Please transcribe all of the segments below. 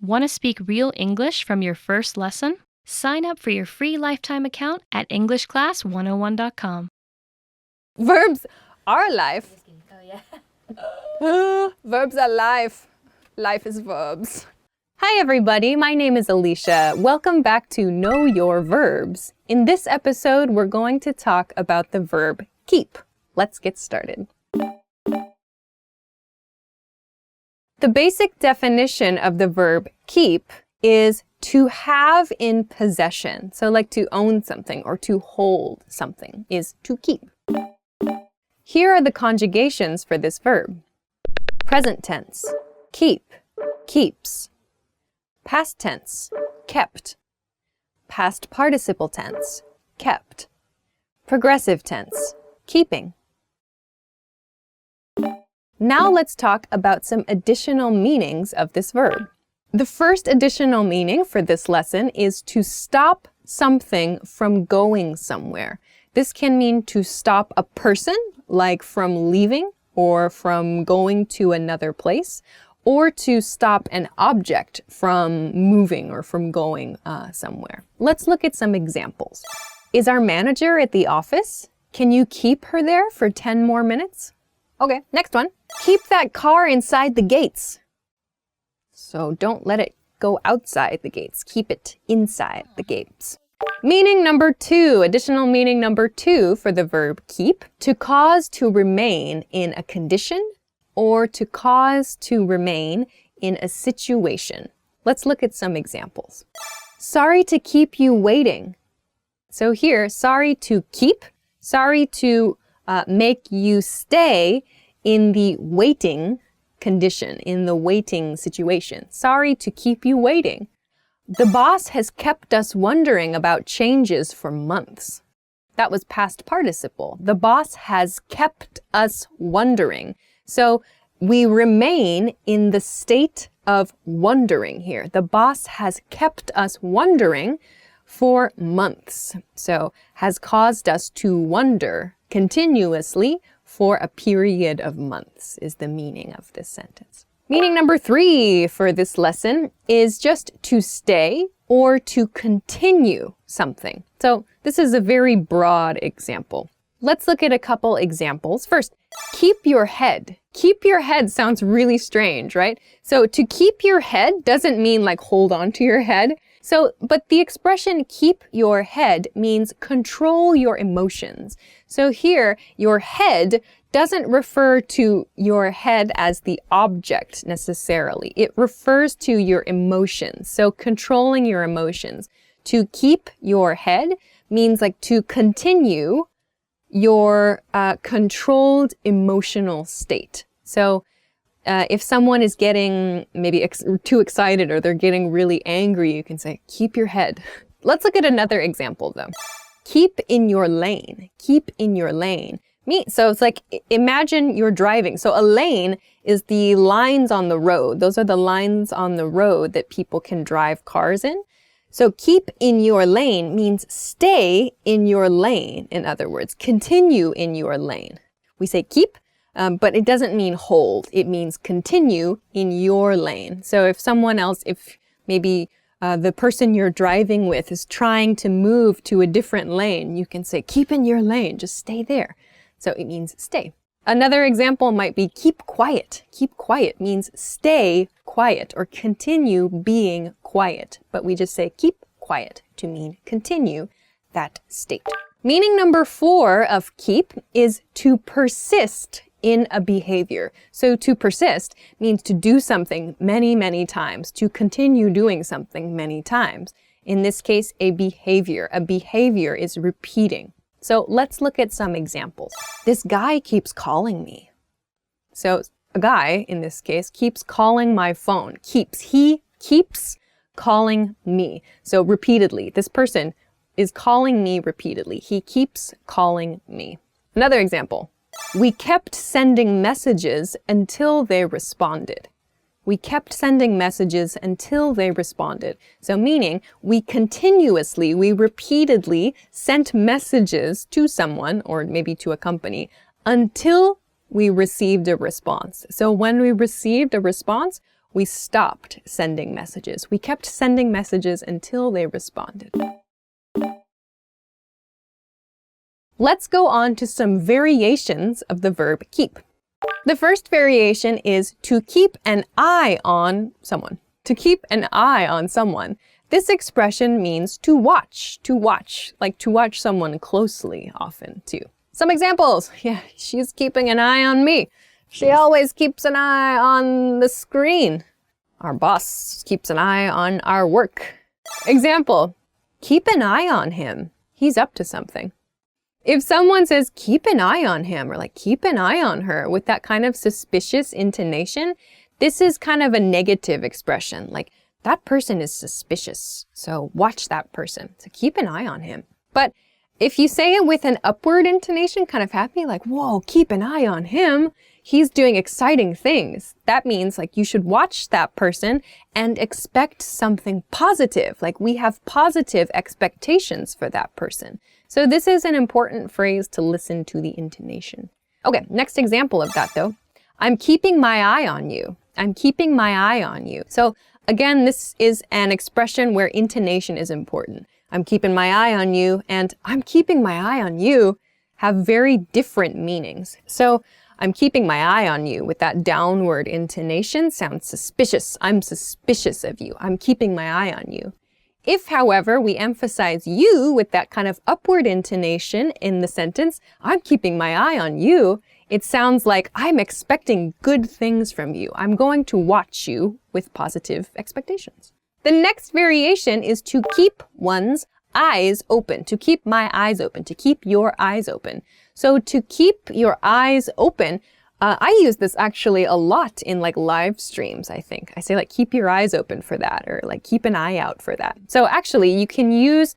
Want to speak real English from your first lesson? Sign up for your free lifetime account at EnglishClass101.com. Verbs are life. Verbs are life. Life is verbs. Hi everybody, my name is Alicia. Welcome back to Know Your Verbs. In this episode, we're going to talk about the verb keep. Let's get started. The basic definition of the verb keep is to have in possession. So like to own something or to hold something is to keep. Here are the conjugations for this verb. Present tense, keep, keeps. Past tense, kept. Past participle tense, kept. Progressive tense, keeping. Now let's talk about some additional meanings of this verb. The first additional meaning for this lesson is to stop something from going somewhere. This can mean to stop a person, like from leaving or from going to another place, or to stop an object from moving or from going somewhere. Let's look at some examples. Is our manager at the office? Can you keep her there for 10 more minutes? Okay, next one. Keep that car inside the gates. So don't let it go outside the gates. Keep it inside the gates. Meaning number two, additional meaning number two for the verb keep, to cause to remain in a condition or to cause to remain in a situation. Let's look at some examples. Sorry to keep you waiting. So here, sorry to keep, sorry to make you stay in the waiting condition, in the waiting situation. Sorry to keep you waiting. The boss has kept us wondering about changes for months. That was past participle. The boss has kept us wondering. So we remain in the state of wondering here. The boss has kept us wondering for months. So has caused us to wonder continuously for a period of months is the meaning of this sentence. Meaning number three for this lesson is just to stay or to continue something. So this is a very broad example. Let's look at a couple examples. First, keep your head. Keep your head sounds really strange, right? So to keep your head doesn't mean like hold on to your head. But the expression keep your head means control your emotions. So here, your head doesn't refer to your head as the object necessarily. It refers to your emotions. So controlling your emotions. To keep your head means like to continue your controlled emotional state. So if someone is getting maybe too excited or they're getting really angry, you can say, keep your head. Let's look at another example though. Keep in your lane. Keep in your lane. So it's like, imagine you're driving. So a lane is the lines on the road. Those are the lines on the road that people can drive cars in. So keep in your lane means stay in your lane. In other words, continue in your lane. We say keep. But it doesn't mean hold. It means continue in your lane. So if someone else, if maybe the person you're driving with is trying to move to a different lane, you can say, keep in your lane, just stay there. So it means stay. Another example might be keep quiet. Keep quiet means stay quiet or continue being quiet. But we just say keep quiet to mean continue that state. Meaning number four of keep is to persist in a behavior. So to persist means to do something many, many times, to continue doing something many times. In this case, a behavior. A behavior is repeating. So let's look at some examples. This guy keeps calling me. So a guy, in this case, keeps calling my phone. He keeps calling me. So repeatedly, this person is calling me repeatedly. He keeps calling me. Another example. We kept sending messages until they responded. We kept sending messages until they responded. So meaning we repeatedly sent messages to someone or maybe to a company until we received a response. So when we received a response, We stopped sending messages. We kept sending messages until they responded. Let's go on to some variations of the verb keep. The first variation is to keep an eye on someone. To keep an eye on someone. This expression means to watch, like to watch someone closely often too. Some examples. Yeah, she's keeping an eye on me. She always keeps an eye on the screen. Our boss keeps an eye on our work. Example, keep an eye on him. He's up to something. If someone says, keep an eye on him, or like, keep an eye on her, with that kind of suspicious intonation, this is kind of a negative expression, like, that person is suspicious, so watch that person. So keep an eye on him. But if you say it with an upward intonation, kind of happy, like, whoa, keep an eye on him, he's doing exciting things. That means, like, you should watch that person and expect something positive, like we have positive expectations for that person. So this is an important phrase to listen to the intonation. Okay, next example of that though. I'm keeping my eye on you. I'm keeping my eye on you. So again, this is an expression where intonation is important. I'm keeping my eye on you and I'm keeping my eye on you have very different meanings. So I'm keeping my eye on you with that downward intonation sounds suspicious. I'm suspicious of you. I'm keeping my eye on you. If, however, we emphasize you with that kind of upward intonation in the sentence, I'm keeping my eye on you, it sounds like I'm expecting good things from you. I'm going to watch you with positive expectations. The next variation is to keep one's eyes open, to keep my eyes open, to keep your eyes open. So to keep your eyes open, I use this actually a lot in like live streams, I think. I say like, keep your eyes open for that, or like, keep an eye out for that. So actually, you can use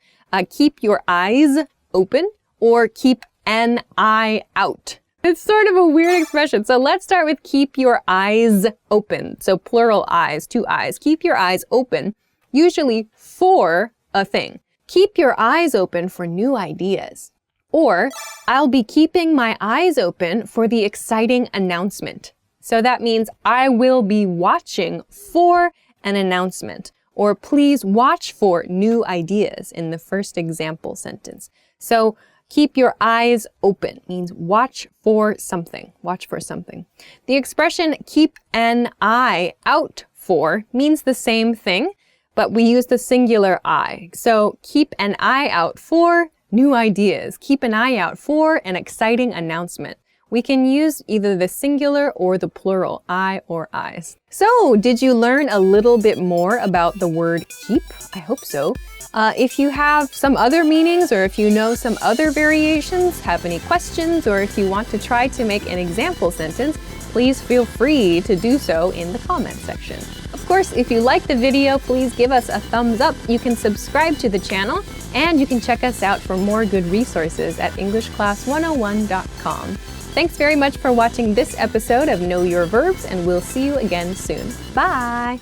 keep your eyes open or keep an eye out. It's sort of a weird expression. So let's start with keep your eyes open. So plural eyes, two eyes. Keep your eyes open, usually for a thing. Keep your eyes open for new ideas. Or, I'll be keeping my eyes open for the exciting announcement. So that means I will be watching for an announcement. Or please watch for new ideas in the first example sentence. So keep your eyes open means watch for something. Watch for something. The expression keep an eye out for means the same thing, but we use the singular eye. So keep an eye out for new ideas. Keep an eye out for an exciting announcement. We can use either the singular or the plural, I or eyes. So, did you learn a little bit more about the word keep? I hope so. If you have some other meanings, or if you know some other variations, have any questions, or if you want to try to make an example sentence, please feel free to do so in the comment section. Of course, if you like the video, please give us a thumbs up. You can subscribe to the channel, and you can check us out for more good resources at EnglishClass101.com. Thanks very much for watching this episode of Know Your Verbs, and we'll see you again soon. Bye!